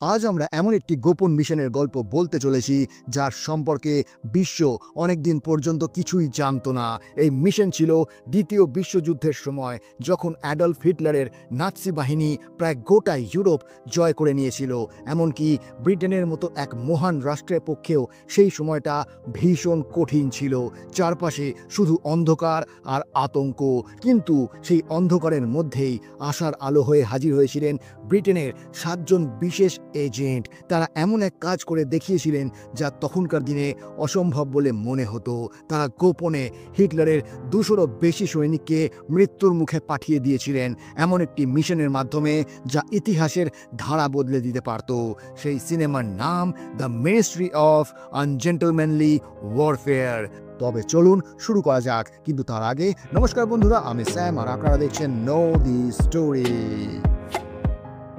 আজ আমরা এমন একটি গোপন মিশনের গল্প বলতে চলেছি যার সম্পর্কে বিশ্ব অনেকদিন পর্যন্ত কিছুই জানতো না। এই মিশন ছিল দ্বিতীয় বিশ্বযুদ্ধের সময়, যখন অ্যাডলফ হিটলারের নাৎসি বাহিনী প্রায় গোটা ইউরোপ জয় করে নিয়েছিল। এমনকি ব্রিটেনের মতো এক মহান রাষ্ট্রের পক্ষেও সেই সময়টা ভীষণ কঠিন ছিল। চারপাশে শুধু অন্ধকার আর আতঙ্ক, কিন্তু সেই অন্ধকারের মধ্যেই আশার আলো হয়ে হাজির হয়েছিলেন ব্রিটেনের 7জন বিশেষ এজেন্ট। তারা এমন এক কাজ করে দেখিয়েছিলেন যা তখনকার দিনে অসম্ভব বলে মনে হতো। তারা গোপনে হিটলারের 200-রও বেশি সৈনিককে মৃত্যুর মুখে পাঠিয়ে দিয়েছিলেন এমন একটি মিশনের মাধ্যমে যা ইতিহাসের ধারা বদলে দিতে পারত। সেই সিনেমার নাম দ্য মিনিস্ট্রি অফ আনজেন্টলম্যানলি ওয়ারফেয়ার। তবে চলুন শুরু করা যাক, কিন্তু তার আগে নমস্কার বন্ধুরা, আমি স্যাম আর আপনারা দেখছেন নো দি স্টোরি।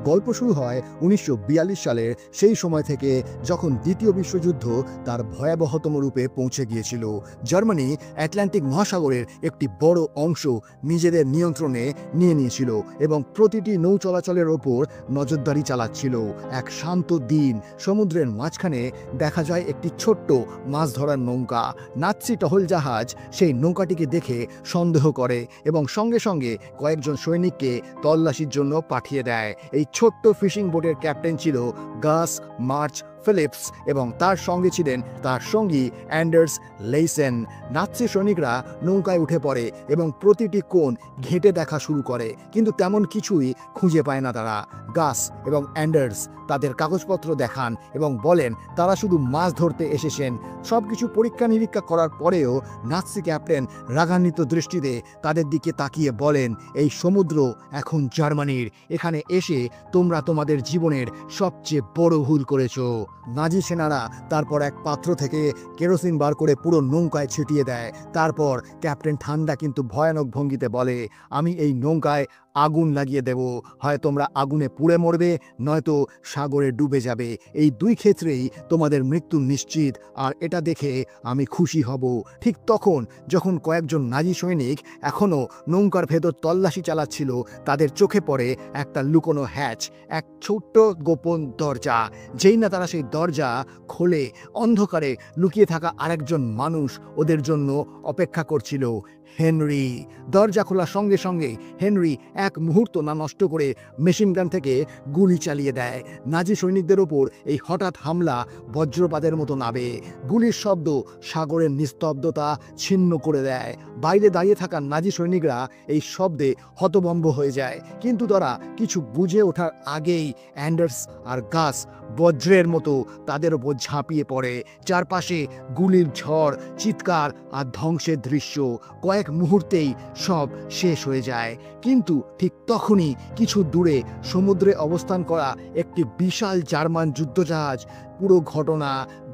গল্প শুরু হয় 1942 সালের সেই সময় থেকে, যখন দ্বিতীয় বিশ্বযুদ্ধ তার ভয়াবহতম রূপে পৌঁছে গিয়েছিল। জার্মানি আটলান্টিক মহাসাগরের একটি বড় অংশ নিজেদের নিয়ন্ত্রণে নিয়ে নিয়েছিল এবং প্রতিটি নৌ চলাচলের ওপর নজরদারি চালাচ্ছিল। এক শান্ত দিন সমুদ্রের মাঝখানে দেখা যায় একটি ছোট্ট মাছ ধরার নৌকা। নাৎসি টহল জাহাজ সেই নৌকাটিকে দেখে সন্দেহ করে এবং সঙ্গে সঙ্গে কয়েকজন সৈনিককে তল্লাশির জন্য পাঠিয়ে দেয়। এই ছোট্ট ফিশিং বোটের ক্যাপ্টেন ছিল গাস মার্চ ফিলিপস এবং তার সঙ্গে ছিলেন তার সঙ্গী অ্যান্ডার্স লেইসেন। নাৎসি সৈনিকরা নৌকায় উঠে পড়ে এবং প্রতিটি কোণ ঘেঁটে দেখা শুরু করে, কিন্তু তেমন কিছুই খুঁজে পায় না তারা। গাস এবং অ্যান্ডার্স তাদের কাগজপত্র দেখান এবং বলেন তারা শুধু মাছ ধরতে এসেছেন। সব কিছু পরীক্ষা নিরীক্ষা করার পরেও নাৎসি ক্যাপ্টেন রাগান্বিত দৃষ্টিতে তাদের দিকে তাকিয়ে বলেন, এই সমুদ্র এখন জার্মানির। এখানে এসে তোমরা তোমাদের জীবনের সবচেয়ে বড় ভুল করেছো। নাজি সেনারা তারপর এক পাত্র থেকে কেরোসিন বার করে পুরো নৌকায় ছিটিয়ে দেয়। তারপর ক্যাপ্টেন ঠান্ডা কিন্তু ভয়ানক ভঙ্গিতে বলে, আমি এই নৌকায় আগুন লাগিয়ে দেব। হয় তোমরা আগুনে পুড়ে মরবে, নয়তো সাগরে ডুবে যাবে। এই দুই ক্ষেত্রেই তোমাদের মৃত্যু নিশ্চিত, আর এটা দেখে আমি খুশি হব। ঠিক তখন যখন কয়েকজন নাজি সৈনিক এখনও নৌকার ভেতর তল্লাশি চালাচ্ছিল, তাদের চোখে পড়ে একটা লুকোনো হ্যাচ, এক ছোট্ট গোপন দরজা। যেই না তারা সেই দরজা খোলে, অন্ধকারে লুকিয়ে থাকা আরেকজন মানুষ ওদের জন্য অপেক্ষা করছিল, হেনরি। দরজা খোলার সঙ্গে সঙ্গে হেনরি এক মুহূর্ত না নষ্ট করে মেশিন গান থেকে গুলি চালিয়ে দেয়। নাজি সৈনিকদের ওপর এই হঠাৎ হামলা বজ্রপাতের মতো নাবে। গুলির শব্দ সাগরের নিস্তব্ধতা ছিন্ন করে দেয়। বাইরে দাঁড়িয়ে থাকা নাজি সৈনিকরা এই শব্দে হতভম্ব হয়ে যায়, কিন্তু তারা কিছু বুঝে ওঠার আগেই অ্যান্ডার্স আর গাস বজ্রের মতো তাদের ওপর ঝাঁপিয়ে পড়ে। চারপাশে গুলির ঝড়, চিৎকার আর ধ্বংসের দৃশ্য। কয়েক মুহূর্তেই সব শেষ হয়ে যায়, কিন্তু ঠিক তখনই কিছু দূরে সমুদ্রে অবস্থান করা একটি বিশাল জার্মান যুদ্ধজাহাজ পুরো ঘটনা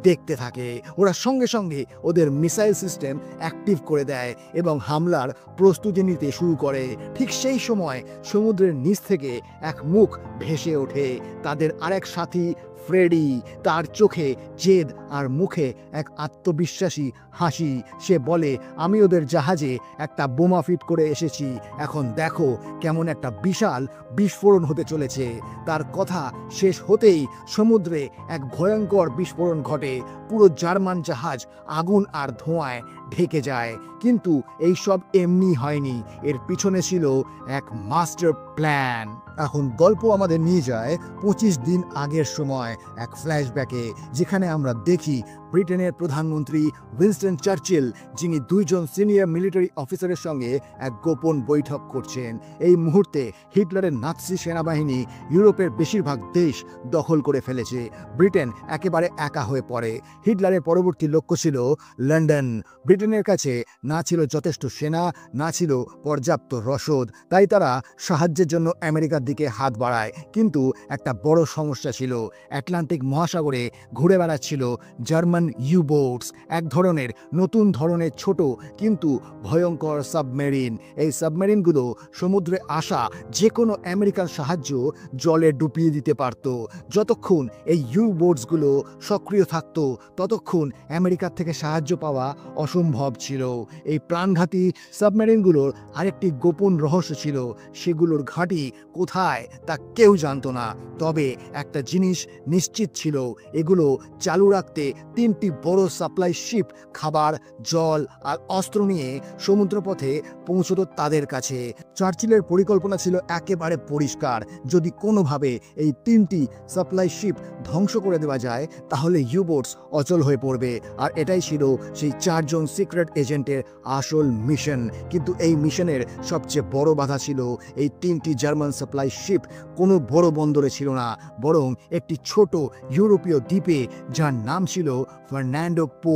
দেখতে থাকে। ওরা সঙ্গে সঙ্গে ওদের মিসাইল সিস্টেম অ্যাক্টিভ করে দেয় এবং হামলার প্রস্তুতি নিতে শুরু করে। ঠিক সেই সময় সমুদ্রের নিচ থেকে এক মুখ ভেসে ওঠে, তাদের আরেক সাথী ফ্রেডি। তার চোখে জেদ আর মুখে এক আত্মবিশ্বাসী হাসি। সে বলে, আমি ওদের জাহাজে একটা বোমা ফিট করে এসেছি, এখন দেখো কেমন একটা বিশাল বিস্ফোরণ হতে চলেছে। তার কথা শেষ হতেই সমুদ্রে এক ভয়ঙ্কর বিস্ফোরণ ঘটে। পুরো জার্মান জাহাজ আগুন আর ধোঁয়ায় ঢেকে যায়। কিন্তু এই সব এমনি হয়নি, এর পিছনে ছিল এক মাস্টার প্ল্যান। এখন গল্প আমাদের নিয়ে যায় 25 দিন আগের সময়, এক ফ্ল্যাশব্যাকে, যেখানে আমরা দেখি ব্রিটেনের প্রধানমন্ত্রী উইনস্টন চার্চিল, যিনি 2জন সিনিয়র মিলিটারি অফিসারের সঙ্গে এক গোপন বৈঠক করছেন। এই মুহূর্তে হিটলারের নাৎসি সেনাবাহিনী ইউরোপের বেশিরভাগ দেশ দখল করে ফেলেছে। ব্রিটেন একেবারে একা হয়ে পড়ে। হিটলারের পরবর্তী লক্ষ্য ছিল লন্ডন। ব্রিটেনের কাছে না ছিল যথেষ্ট সেনা, না ছিল পর্যাপ্ত রসদ, তাই তারা সাহায্যের জন্য আমেরিকার দিকে হাত বাড়ায়। কিন্তু একটা বড় সমস্যা ছিল, আটলান্টিক মহাসাগরে ঘুরে বেড়াচ্ছিল জার্মান ইউ-বোটস, এক ধরনের নতুন ধরনের ছোট কিন্তু ভয়ঙ্কর সাবমেরিন। এই সাবমেরিনগুলো সমুদ্রে আসা যে কোনো আমেরিকান সাহায্য জলে ডুবিয়ে দিতে পারত। যতক্ষণ এই ইউ-বোটসগুলো সক্রিয় থাকতো, ততক্ষণ আমেরিকার থেকে সাহায্য পাওয়া অসম্ভব অসম্ভব ছিল। এই প্রাণঘাতী সাবমেরিনগুলোর আরেকটি গোপন রহস্য ছিল, সেগুলোর ঘাঁটি কোথায় তা কেউ জানতো না। তবে একটা জিনিস নিশ্চিত ছিল, এগুলো চালু রাখতে 3টি বড় সাপ্লাই শিপ খাবার, জল আর অস্ত্র নিয়ে সমুদ্রপথে পৌঁছতো তাদের কাছে। চার্চিলের পরিকল্পনা ছিল একেবারে পরিষ্কার, যদি কোনোভাবে এই 3টি সাপ্লাই শিপ ধ্বংস করে দেওয়া যায় তাহলে ইউবোটস অচল হয়ে পড়বে। আর এটাই ছিল সেই 4 জন সিক্রেট এজেন্টের আসল মিশন। কিন্তু এই মিশনের সবচেয়ে বড় বাধা ছিল এই 3টি জার্মান সাপ্লাই শিপ কোনো বড় বন্দরে ছিল না, বরং একটি ছোট ইউরোপীয় দ্বীপে, যার নাম ছিল ফার্নান্ডো পো।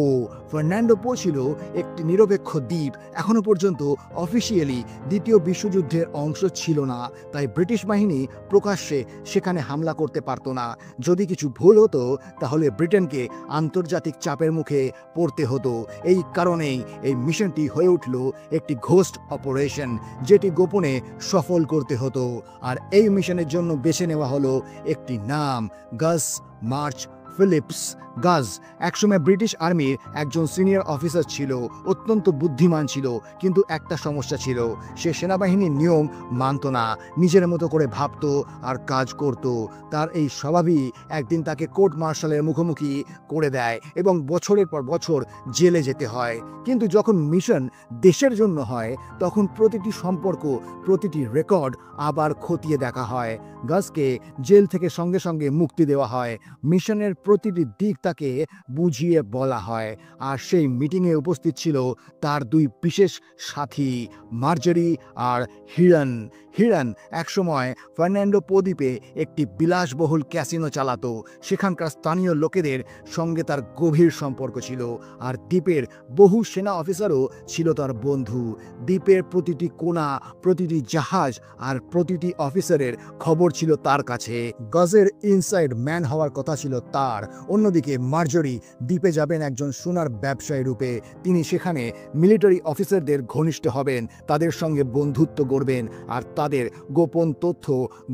ফার্নান্ডো পো ছিল একটি নিরপেক্ষ দ্বীপ, এখনো পর্যন্ত অফিসিয়ালি দ্বিতীয় বিশ্বযুদ্ধের অংশ ছিল না, তাই ব্রিটিশ বাহিনী প্রকাশ্যে সেখানে হামলা করতে পারত না। যদি কিছু ভুল হতো তাহলে ব্রিটেনকে আন্তর্জাতিক চাপের মুখে পড়তে হতো। এই কারণেই এই মিশনটি হয়ে উঠল একটি ঘোস্ট অপারেশন, যেটি গোপনে সফল করতে হতো। আর এই মিশনের জন্য বেছে নেওয়া হলো একটি নাম, গাস মার্চ ফিলিপস। গাজ একসময় ব্রিটিশ আর্মির একজন সিনিয়র অফিসার ছিল, অত্যন্ত বুদ্ধিমান ছিল, কিন্তু একটা সমস্যা ছিল, সে সেনাবাহিনীর নিয়ম মানত না, নিজের মতো করে ভাবত আর কাজ করত। তার এই স্বভাবই একদিন তাকে কোর্ট মার্শালের মুখোমুখি করে দেয় এবং বছরের পর বছর জেলে যেতে হয়। কিন্তু যখন মিশন দেশের জন্য হয় তখন প্রতিটি সম্পর্ক, প্রতিটি রেকর্ড আবার খতিয়ে দেখা হয়। গাজকে জেল থেকে সঙ্গে সঙ্গে মুক্তি দেওয়া হয়, মিশনের প্রতিটি দিক তাকে বুঝিয়ে বলা হয়। আর সেই মিটিংয়ে উপস্থিত ছিল তার 2 বিশেষ সাথী, মার্জেরি আর হিরন। হিরন একসময় ফার্নান্ডো পো দ্বীপে একটি বিলাসবহুল ক্যাসিনো চালাতো, সেখানকার স্থানীয় লোকেদের সঙ্গে তার গভীর সম্পর্ক ছিল, আর দ্বীপের বহু সেনা অফিসারও ছিল তার বন্ধু। দ্বীপের প্রতিটি কোণা, প্রতিটি জাহাজ আর প্রতিটি অফিসারের খবর ছিল তার কাছে। গাজের ইনসাইড ম্যান হওয়ার কথা ছিল তার। অন্যদিকে মার্জরি দ্বীপে যাবেন একজন সোনার ব্যবসায়ী রূপে। তিনি সেখানে মিলিটারি অফিসারদের ঘনিষ্ঠ হবেন, তাদের সঙ্গে বন্ধুত্ব গড়বেন আর তাদের গোপন তথ্য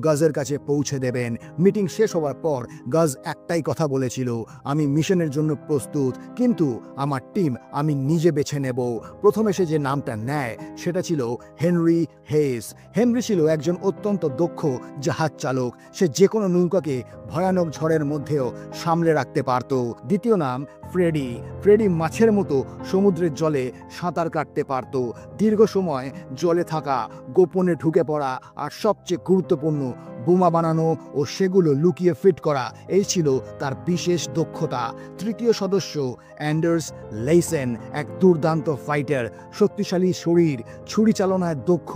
গাজের কাছে পৌঁছে দেবেন। মিটিং শেষ হওয়ার পর গাজ একটাই কথা বলেছিল, আমি মিশনের জন্য প্রস্তুত, কিন্তু আমার টিম আমি নিজে বেছে নেব। প্রথমে সে যে নামটা নেয় সেটা ছিল হেনরি হেস। হেনরি ছিল একজন অত্যন্ত দক্ষ জাহাজ চালক, সে যে কোনো নৌকাকে ভয়ানক ঝড়ের মধ্যেও সামলে রাখতে পারত। দ্বিতীয় নাম ফ্রেডি। ফ্রেডি মাছের মতো সমুদ্রের জলে সাঁতার কাটতে পারত। দীর্ঘ সময় জলে থাকা, গোপনে ঢুকে পড়া আর সবচেয়ে গুরুত্বপূর্ণ বোমা বানানো ও সেগুলো লুকিয়ে ফিট করা, এই ছিল তার বিশেষ দক্ষতা। তৃতীয় সদস্য অ্যান্ডার্স লেইসেন, এক দুর্দান্ত ফাইটার, শক্তিশালী শরীর, ছুরি চালনায় দক্ষ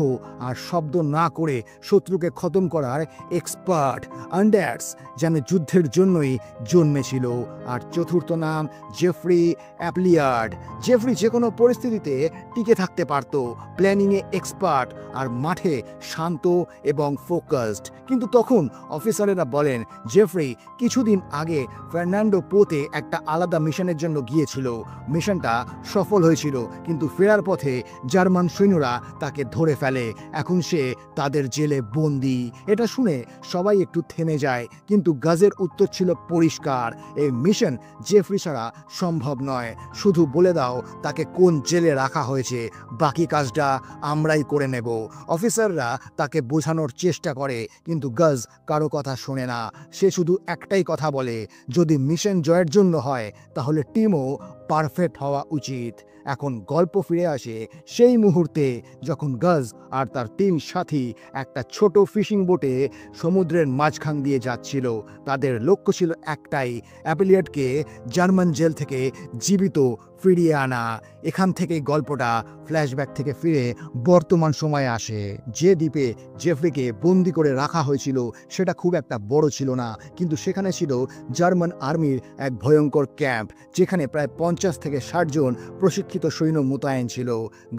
আর শব্দ না করে শত্রুকে খতম করার এক্সপার্ট। অ্যান্ডার্স যেন যুদ্ধের জন্যই জন্মেছিল। আর চতুর্থ নাম জেফ্রি অ্যাপলিয়ার্ড। জেফ্রি যে কোনো পরিস্থিতিতে টিকে থাকতে পারত, প্ল্যানিংয়ে এক্সপার্ট আর মাঠে শান্ত এবং ফোকাসড। কিন্তু তখন অফিসারেরা বলেন জেফ্রি কিছুদিন আগে ফার্নান্ডো পোতে একটা আলাদা মিশনের জন্য গিয়েছিল। মিশনটা সফল হয়েছিল, কিন্তু ফেরার পথে জার্মান সৈন্যরা তাকে ধরে ফেলে। এখন সে তাদের জেলে বন্দী। এটা শুনে সবাই একটু থেমে যায়, কিন্তু গাজের উত্তর ছিল পরিষ্কার, এই মিশন জেফ্রি ছাড়া সম্ভব নয়। শুধু বলে দাও তাকে কোন জেলে রাখা হয়েছে, বাকি কাজটা আমরাই করে নেব। অফিসাররা তাকে বোঝানোর চেষ্টা করে, কিন্তু গাজ কারো কথা শোনে না। সে শুধু একটাই কথা বলে, যদি মিশন জয়ের জন্য হয় তাহলে টিমও পারফেক্ট হওয়া উচিত। এখন গল্প ফিরে আসে সেই মুহূর্তে যখন গাজ আর তার 3 সাথী একটা ছোট ফিশিং বোটে সমুদ্রের মাঝখান দিয়ে যাচ্ছিল। তাদের লক্ষ্য ছিল একটাই, অ্যাপলিয়ার্ডকে জার্মান জেল থেকে জীবিত ফিরিয়ে আনা। এখান থেকেই গল্পটা ফ্ল্যাশব্যাক থেকে ফিরে বর্তমান সময়ে আসে। যে দ্বীপে জেফ্রিকে বন্দি করে রাখা হয়েছিল সেটা খুব একটা বড় ছিল না, কিন্তু সেখানে ছিল জার্মান আর্মির এক ভয়ঙ্কর ক্যাম্প, যেখানে প্রায় 50 থেকে 60 জন প্রশিক্ষিত সৈন্য মোতায়েন ছিল।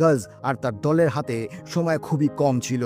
গাজ আর তার দলের হাতে সময় খুবই কম ছিল,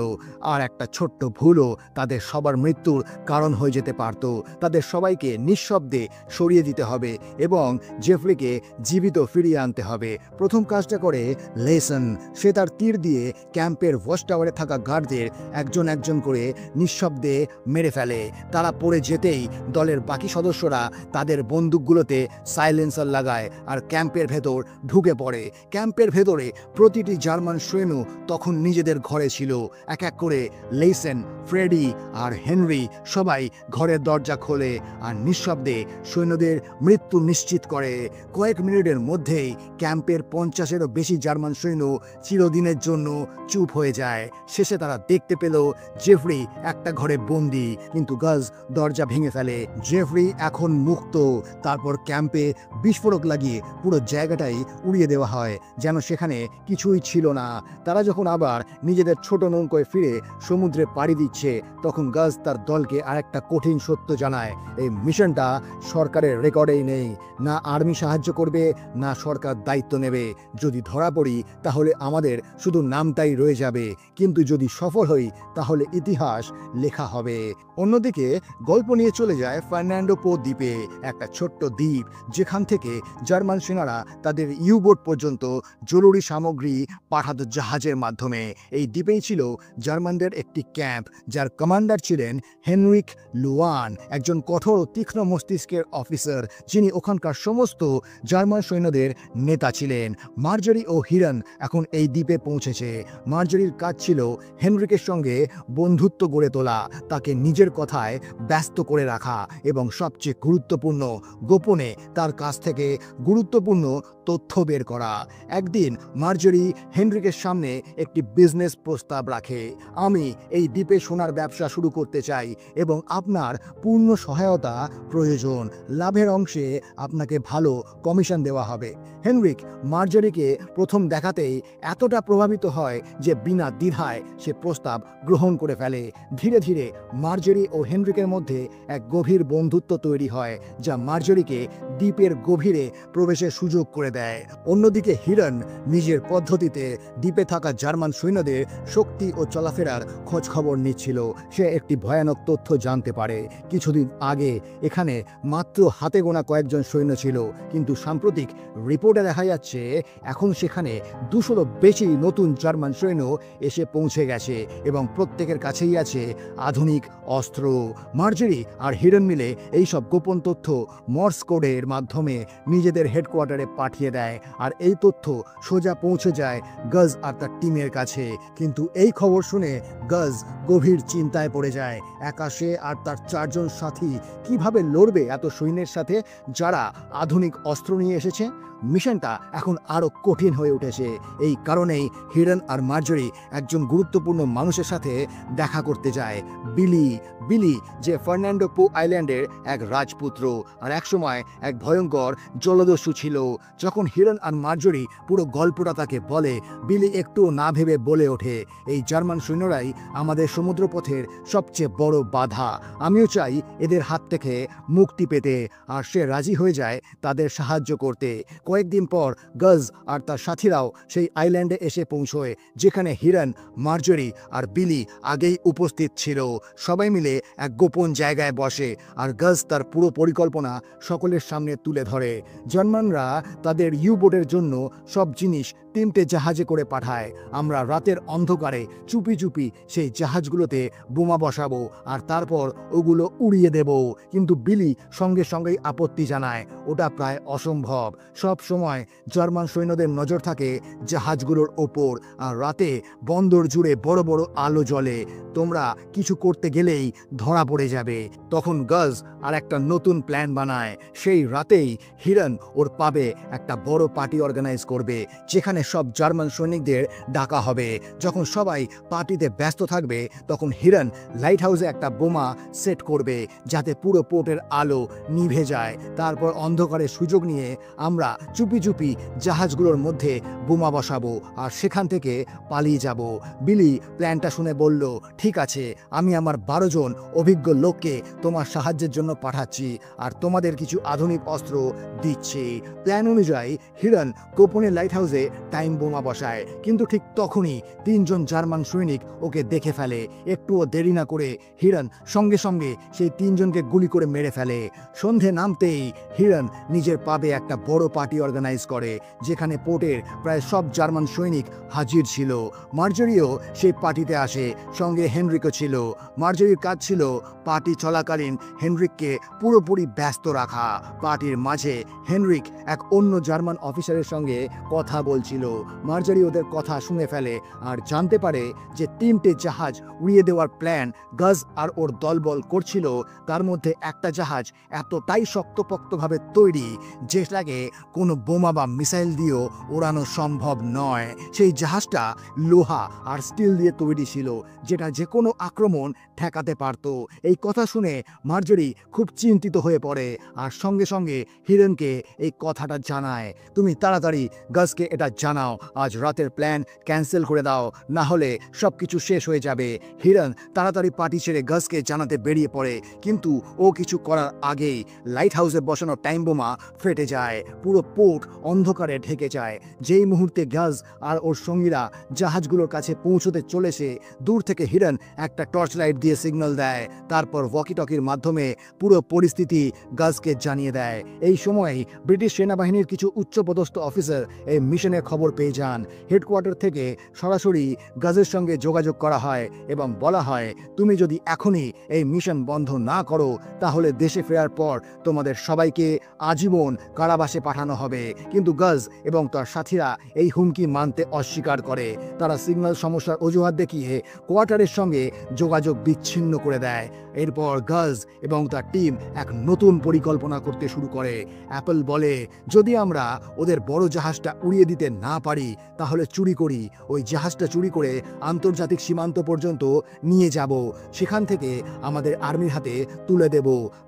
আর একটা ছোট্ট ভুলও তাদের সবার মৃত্যুর কারণ হয়ে যেতে পারত। তাদের সবাইকে নিঃশব্দে সরিয়ে দিতে হবে এবং জেফ্রিকে জীবিত ফিরিয়ে আনতে হবে। প্রথম কাজটা করে লেসন। সে তার তীর দিয়ে ক্যাম্পের ওয়াচ টাওয়ারে থাকা গার্ডদের একজন একজন করে নিঃশব্দে মেরে ফেলে। তারা পড়ে যেতেই দলের বাকি সদস্যরা তাদের বন্দুকগুলোতে সাইলেন্সার লাগায় আর ক্যাম্পের ভেতর ঢুকে পড়ে। করে। ক্যাম্পের ভেতরে প্রতিটি জার্মান সৈন্য তখন নিজেদের ঘরে ছিল। এক এক করে লেইসেন, ফ্রেডি আর হেনরি সবাই ঘরের দরজা খোলে আর নিঃশব্দে সৈন্যদের মৃত্যু নিশ্চিত করে। কয়েক মিনিটের মধ্যেই ক্যাম্পের 50-এরও বেশি জার্মান সৈন্য চিরদিনের জন্য চুপ হয়ে যায়। শেষে তারা দেখতে পেল জেফরি একটা ঘরে বন্দি, কিন্তু গাজ দরজা ভেঙে ফেলে। জেফরি এখন মুক্ত। তারপর ক্যাম্পে বিস্ফোরক লাগিয়ে পুরো জায়গাটাই উড়িয়ে দেওয়া হয়, যেন সেখানে কিছুই ছিল না। তারা যখন আবার নিজেদের ছোট নৌকোয় ফিরে সমুদ্রে পাড়ি দিচ্ছে, তখন গাজ তার দলকে আরেকটা কঠিন সত্য জানায়। এই মিশনটা সরকারের রেকর্ডেই নেই। না আর্মি সাহায্য করবে, না সরকার দায়িত্ব নেবে। যদি ধরা পড়ি তাহলে আমাদের শুধু নামটাই রয়ে যাবে, কিন্তু যদি সফল হই তাহলে ইতিহাস লেখা হবে। অন্যদিকে গল্প নিয়ে চলে যায় ফার্নান্ডো পো দ্বীপে, একটা ছোট্ট দ্বীপ যেখান থেকে জার্মান সেনারা তাদের ইউবোট পর্যন্ত জরুরি সামগ্রী পাঠাতো জাহাজের মাধ্যমে। এই দ্বীপেই ছিল জার্মানদের একটি ক্যাম্প, যার কমান্ডার ছিলেন হেনরিক লুয়ান, একজন কঠোর তীক্ষ্ণ মস্তিষ্কের অফিসার, যিনি ওখানকার সমস্ত জার্মান সৈন্যদের নেতা ছিলেন। মার্জরি ও হিরন এখন এই দ্বীপে পৌঁছেছে। মার্জরির কাজ ছিল হেনরিকের সঙ্গে বন্ধুত্ব গড়ে তোলা, তাকে নিজের কথায় ব্যস্ত করে রাখা এবং সবচেয়ে গুরুত্বপূর্ণ, গোপনে তার কাছ থেকে গুরুত্বপূর্ণ তথ্য বের করা। একদিন মার্জরি হেনরিকের সামনে একটি বিজনেস প্রস্তাব রাখে। আমি এই দ্বীপে সোনার ব্যবসা শুরু করতে চাই এবং আপনার পূর্ণ সহায়তা প্রয়োজন। লাভের অংশে আপনাকে ভালো কমিশন দেওয়া হবে। হেনরিক মার্জরিকে প্রথম দেখাতেই এতটা প্রভাবিত হয় যে বিনা দ্বিধায় সে প্রস্তাব গ্রহণ করে ফেলে। ধীরে ধীরে মার্জরি ও হেনরিকের মধ্যে এক গভীর বন্ধুত্ব তৈরি হয়, যা মার্জরিকে দ্বীপের গভীরে প্রবেশের সুযোগ করে দেয়। অন্যদিকে হিরন নিজের পদ্ধতিতে দ্বীপে থাকা জার্মান সৈন্যদের শক্তি ও চলাফেরার খোঁজ খবর নিচ্ছিল। সে একটি ভয়ানক তথ্য জানতে পারে। কিছুদিন আগে এখানে মাত্র হাতে গোনা কয়েকজন সৈন্য ছিল, কিন্তু সাম্প্রতিক রিপোর্টে দেখা যাচ্ছে এখন সেখানে 200-রও বেশি নতুন জার্মান সৈন্য এসে পৌঁছে গেছে এবং প্রত্যেকের কাছেই আছে আধুনিক অস্ত্র। মার্জরি আর হিরন মিলে এই সব গোপন তথ্য মর্স কোডের মাধ্যমে নিজেদের হেডকোয়ার্টারে পাঠিয়ে দেয়, আর এই তথ্য সোজা পৌঁছে যায় গাজ আর তার টিমের কাছে। কিন্তু এই খবর শুনে গাজ গভীর চিন্তায় পড়ে যায়। একা সে আর তার 4 জন সাথী কিভাবে লড়বে এত সৈন্যের সাথে যারা আধুনিক অস্ত্র নিয়ে এসেছে? মিশনটা এখন আরো কঠিন হয়ে উঠেছে। এই কারণেই হিরন আর মার্জরি একজন গুরুত্বপূর্ণ মানুষের সাথে দেখা করতে যায়, বিলি। বিলি যে ফার্নান্ডো পো আইল্যান্ডের এক রাজপুত্র আর একসময় এক ভয়ঙ্কর জলদস্যু ছিল। যখন হিরন আর মার্জরি পুরো গল্পটা তাকে বলে, বিলি একটু না ভেবে বলে ওঠে, এই জার্মান সৈন্যরাই আমাদের সমুদ্রপথের সবচেয়ে বড় বাধা। আমিও চাই এদের হাত থেকে মুক্তি পেতে। আর সে রাজি হয়ে যায় তাদের সাহায্য করতে। কয়েকদিন পর গাজ আর তার সাথীরাও সেই আইল্যান্ডে এসে পৌঁছয়, যেখানে হিরন, মার্জরি আর বিলি আগেই উপস্থিত ছিল। সবাই মিলে এক গোপন জায়গায় বসে আর গাজ তার পুরো পরিকল্পনা সকলের সামনে তুলে ধরে। জার্মানরা তাদের ইউবোটের জন্য সব জিনিস 3টে জাহাজে করে পাঠায়। আমরা রাতের অন্ধকারে চুপি চুপি সেই জাহাজগুলোতে বোমা বসাবো আর তারপর ওগুলো উড়িয়ে দেব। কিন্তু বিলি সঙ্গে সঙ্গেই আপত্তি জানায়, ওটা প্রায় অসম্ভব। সব সময় জার্মান সৈন্যদের নজর থাকে জাহাজগুলোর ওপর, আর রাতে বন্দর জুড়ে বড় বড় আলো জ্বলে। তোমরা কিছু করতে গেলেই ধরা পড়ে যাবে। তখন গাজ আর একটা নতুন প্ল্যান বানায়। সেই রাতেই হিরন ওর পাবে একটা বড় পার্টি অর্গানাইজ করবে, যেখানে সব জার্মান সৈনিকদের ডাকা হবে। যখন সবাই পার্টিতে ব্যস্ত থাকবে, তখন হিরন লাইট হাউসে একটা বোমা সেট করবে, যাতে পুরো পোর্টের আলো নিভে যায়। তারপর অন্ধকারের সুযোগ নিয়ে আমরা চুপি চুপি জাহাজগুলোর মধ্যে বোমা বসাবো আর সেখান থেকে পালিয়ে যাব। বিলি প্ল্যানটা শুনে বলল, ঠিক আছে, আমি আমার 12 জন অভিজ্ঞ লোককে তোমার সাহায্যের জন্য পাঠাচ্ছি আর তোমাদের কিছু আধুনিক অস্ত্র দিচ্ছি। প্ল্যান অনুযায়ী হিরন গোপনে লাইট হাউসে টাইম বোমা বসায়, কিন্তু ঠিক তখনই 3জন জার্মান সৈনিক ওকে দেখে ফেলে। একটুও দেরি না করে হিরণ সঙ্গে সঙ্গে সেই 3জনকে গুলি করে মেরে ফেলে। সন্ধে নামতেই হিরণ নিজের পাবে একটা বড় পার্টি অর্গানাইজ করে, যেখানে পোর্টের প্রায় সব জার্মান সৈনিক হাজির ছিল। মার্জরিও সেই পার্টিতে আসে, সঙ্গে হেনরিকও ছিল। মার্জরির কাজ ছিল পার্টি চলাকালীন হেনরিককে পুরোপুরি ব্যস্ত রাখা। পার্টির মাঝে হেনরিক এক অন্য জার্মান অফিসারের সঙ্গে কথা বলছিল। মার্জরি ওদের কথা শুনে ফেলে আর জানতে পারে যে 3টে জাহাজ উড়িয়ে দেওয়ার প্ল্যান গাজ আর ওর দলবল করছিল। তার মধ্যে একটা জাহাজ এতটাই শক্তপোক্তভাবে তৈরি যেটাকে কোনো বোমা বা মিসাইল দিয়েও ওড়ানো সম্ভব নয়। সেই জাহাজটা লোহা আর স্টিল দিয়ে তৈরি ছিল, যেটা যে কোনো আক্রমণ ঠেকাতে পারত। এই কথা শুনে মার্জরি খুব চিন্তিত হয়ে পড়ে আর সঙ্গে সঙ্গে হিরণকে এই কথাটা জানায়, তুমি তাড়াতাড়ি গাজকে এটা জানাও, আজ রাতের প্ল্যান ক্যান্সেল করে দাও, না হলে সব কিছু শেষ হয়ে যাবে। হিরণ তাড়াতাড়ি পার্টি ছেড়ে গাজকে জানাতে বেরিয়ে পড়ে, কিন্তু ও কিছু করার আগেই লাইট হাউসে বসানো টাইম বোমা ফেটে যায়। পুরো পোর্ট অন্ধকারে ঢেকে যায়। যেই মুহূর্তে গাজ আর ওর সঙ্গীরা জাহাজগুলোর কাছে পৌঁছতে চলেছে, দূর থেকে হিরণ একটা টর্চ লাইট দিয়ে সিগন্যাল দেয়। তারপর ওয়াকি টকির মাধ্যমে পুরো পরিস্থিতি গাজকে জানিয়ে দেয়। এই সময় ব্রিটিশ সেনাবাহিনীর কিছু উচ্চপদস্থ অফিসার এই মিশনের খবর পেয়ে যান। হেডকোয়ার্টার থেকে সরাসরি গাজের সঙ্গে যোগাযোগ করা হয় এবং বলা হয়, তুমি যদি এখনই এই মিশন বন্ধ না করো তাহলে দেশে ফেরার পর তোমাদের সবাইকে আজীবন কারাবাসে পাঠানো হবে। কিন্তু গাজ এবং তার সাথীরা এই হুমকি মানতে অস্বীকার করে। তারা সিগন্যাল সমস্যার অজুহাত দেখিয়ে কোয়ার্টারের সঙ্গে যোগাযোগ বিচ্ছিন্ন করে দেয়। এরপর গাজ এবং তার টিম এক নতুন পরিকল্পনা করতে শুরু করে। অ্যাপল বলে, যদি আমরা ওদের বড় জাহাজটা উড়িয়ে দিতে না পারি তাহলে চুরি করি, ওই জাহাজটা চুরি করে আন্তর্জাতিক সীমান্ত পর্যন্ত নিয়ে যাব, সেখান থেকে আমাদের আর্মির হাতে তুলে দেব,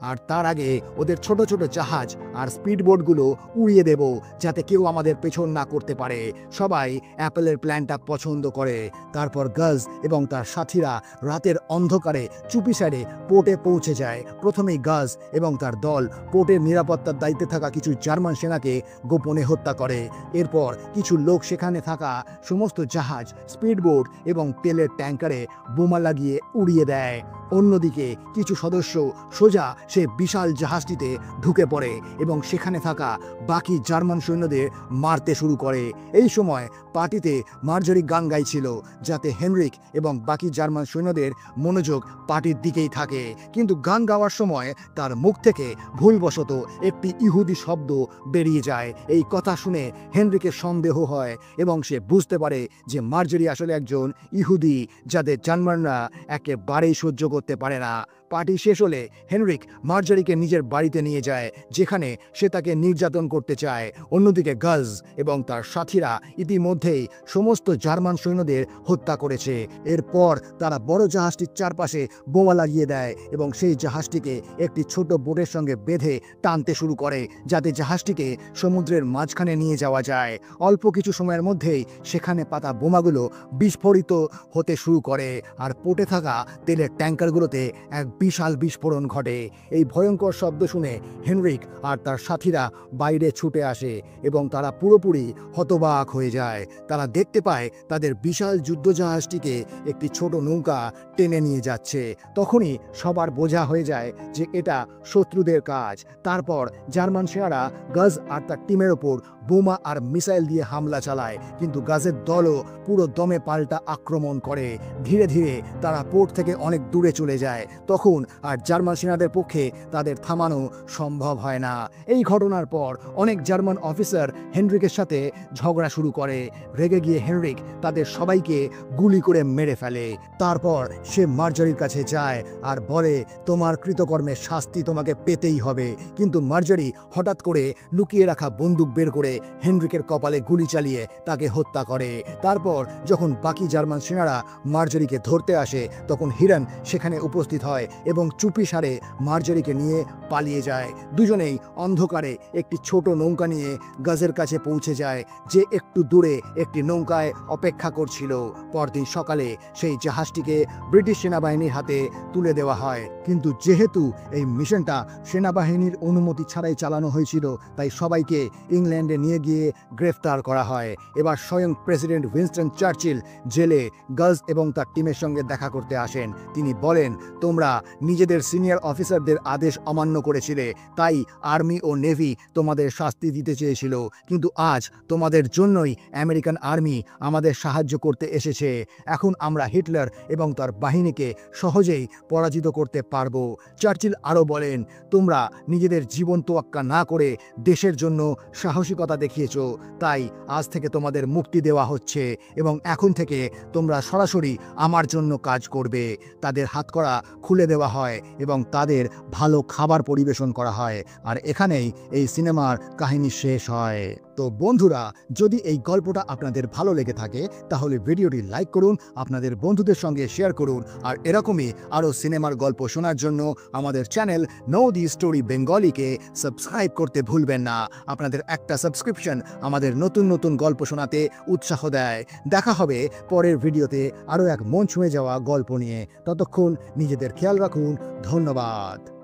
আর তার আগে ওদের ছোট ছোট জাহাজ আর স্পিডবোটগুলো উড়িয়ে দেব, যাতে কেউ আমাদের পেছন না করতে পারে। সবাই অ্যাপলের প্ল্যানটা পছন্দ করে। তারপর গাজ এবং তার সাথীরা রাতের অন্ধকারে চুপিসারে পোর্টে পৌঁছে যায়। প্রথমেই গাজ এবং তার দল পোর্টের নিরাপত্তার দায়িত্বে থাকা কিছু জার্মান সেনাকে গোপনে হত্যা করে। এরপর কিছু লোক সেখানে থাকা সমস্ত জাহাজ, স্পিডবোট এবং তেলের ট্যাঙ্কারে বোমা লাগিয়ে উড়িয়ে দেয়। অন্যদিকে কিছু সদস্য সোজা সে বিশাল জাহাজটিতে ঢুকে পড়ে এবং সেখানে থাকা বাকি জার্মান সৈন্যদের মারতে শুরু করে। এই সময় পার্টিতে মার্জরি গান গাইছিল, যাতে হেনরিক এবং বাকি জার্মান সৈন্যদের মনোযোগ পার্টির দিকেই থাকে। কিন্তু গান গাওয়ার সময় তার মুখ থেকে ভুলবশত একটি ইহুদি শব্দ বেরিয়ে যায়। এই কথা শুনে হেনরিকের সন্দেহ হয় এবং সে বুঝতে পারে যে মার্জরি আসলে একজন ইহুদি, যাদের জার্মানরা একেবারেই সহ্য করতে পারে না। পার্টি শেষ হলে হেনরিক মার্জরিকে নিজের বাড়িতে নিয়ে যায়, যেখানে সে তাকে নির্যাতন করতে চায়। অন্যদিকে গাজ এবং তার সাথীরা ইতিমধ্যেই সমস্ত জার্মান সৈন্যদের হত্যা করেছে। এরপর তারা বড় জাহাজটির চারপাশে বোমা লাগিয়ে দেয় এবং সেই জাহাজটিকে একটি ছোট বোটের সঙ্গে বেঁধে টানতে শুরু করে, যাতে জাহাজটিকে সমুদ্রের মাঝখানে নিয়ে যাওয়া যায়। অল্প কিছু সময়ের মধ্যেই সেখানে পাতা বোমাগুলো বিস্ফোরিত হতে শুরু করে আর পোর্টে থাকা তেলের ট্যাঙ্কারগুলোতে এক বিশাল বিস্ফোরণ ঘটে। এই ভয়ঙ্কর শব্দ শুনে হেনরিক আর তার সাথীরা বাইরে ছুটে আসে এবং তারা পুরোপুরি হতবাক হয়ে যায়। তারা দেখতে পায় তাদের বিশাল যুদ্ধজাহাজটিকে একটি ছোট নৌকা টেনে নিয়ে যাচ্ছে। তখনই সবার বোঝা হয়ে যায় যে এটা শত্রুদের কাজ। তারপর জার্মান সেনারা গাজ আর তার টিমের ওপর বোমা আর মিসাইল দিয়ে হামলা চালায়, কিন্তু গাজের দলও পুরো দমে পাল্টা আক্রমণ করে। ধীরে ধীরে তারা পোর্ট থেকে অনেক দূরে চলে যায়। তখন আর জার্মান সেনাদের পক্ষে তাদের থামানো সম্ভব হয় না। এই ঘটনার পর অনেক জার্মান অফিসার হেনরিকের সাথে ঝগড়া শুরু করে। রেগে গিয়ে হেনরিক তাদের সবাইকে গুলি করে মেরে ফেলে। তারপর সে মার্জরির কাছে যায় আর বলে, তোমার কৃতকর্মের শাস্তি তোমাকে পেতেই হবে। কিন্তু মার্জরি হঠাৎ করে লুকিয়ে রাখা বন্দুক বের করে হেনরিকের কপালে গুলি চালিয়ে তাকে হত্যা করে। তারপর যখন বাকি জার্মান সেনারা মার্জরিকে ধরতে আসে, তখন হিরণ সেখানে উপস্থিত হয় এবং চুপিসারে মার্জারিকে নিয়ে পালিয়ে যায়। দুজনেই অন্ধকারে একটি ছোট নৌকা নিয়ে গাজের কাছে পৌঁছে যায়, যে একটু দূরে একটি নৌকায় অপেক্ষা করছিল। পরদিন সকালে সেই জাহাজটিকে ব্রিটিশ সেনাবাহিনীর হাতে তুলে দেওয়া হয়। কিন্তু যেহেতু এই মিশনটা সেনাবাহিনীর অনুমতি ছাড়াই চালানো হয়েছিল, তাই সবাইকে ইংল্যান্ডে নিয়ে গিয়ে গ্রেফতার করা হয়। এবার স্বয়ং প্রেসিডেন্ট উইনস্টন চার্চিল জেলে গাজ এবং তার টিমের সঙ্গে দেখা করতে আসেন। তিনি বলেন, তোমরা নিজেদের সিনিয়র অফিসারদের আদেশ অমান্য করেছিলে, তাই আর্মি ও নেভি তোমাদের শাস্তি দিতে চেয়েছিল, কিন্তু আজ তোমাদের জন্যই আমেরিকান আর্মি আমাদের সাহায্য করতে এসেছে। এখন আমরা হিটলার এবং তার বাহিনীকে সহজেই পরাজিত করতে পারবো। চার্চিল আরও বলেন, তোমরা নিজেদের জীবন তোয়াক্কা না করে দেশের জন্য সাহসিকতা দেখিয়েছ, তাই আজ থেকে তোমাদের মুক্তি দেওয়া হচ্ছে এবং এখন থেকে তোমরা সরাসরি আমার জন্য কাজ করবে। তাদের হাতকড়া খুলে দেওয়া হয় এবং তাদের ভালো খাবার পরিবেশন করা হয়, আর এখানেই এই সিনেমার কাহিনী শেষ হয়। তো বন্ধুরা, যদি এই গল্পটা আপনাদের ভালো লেগে থাকে তাহলে ভিডিওটি লাইক করুন, আপনাদের বন্ধুদের সঙ্গে শেয়ার করুন, আর এরকমই আরও সিনেমার গল্প শোনার জন্য আমাদের চ্যানেল নো দি স্টোরি বেঙ্গলিকে সাবস্ক্রাইব করতে ভুলবেন না। আপনাদের একটা সাবস্ক্রিপশন আমাদের নতুন নতুন গল্প শোনাতে উৎসাহ দেয়। দেখা হবে পরের ভিডিওতে আরও এক মন ছুঁয়ে যাওয়া গল্প নিয়ে। ততক্ষণ নিজেদের খেয়াল রাখুন। ধন্যবাদ।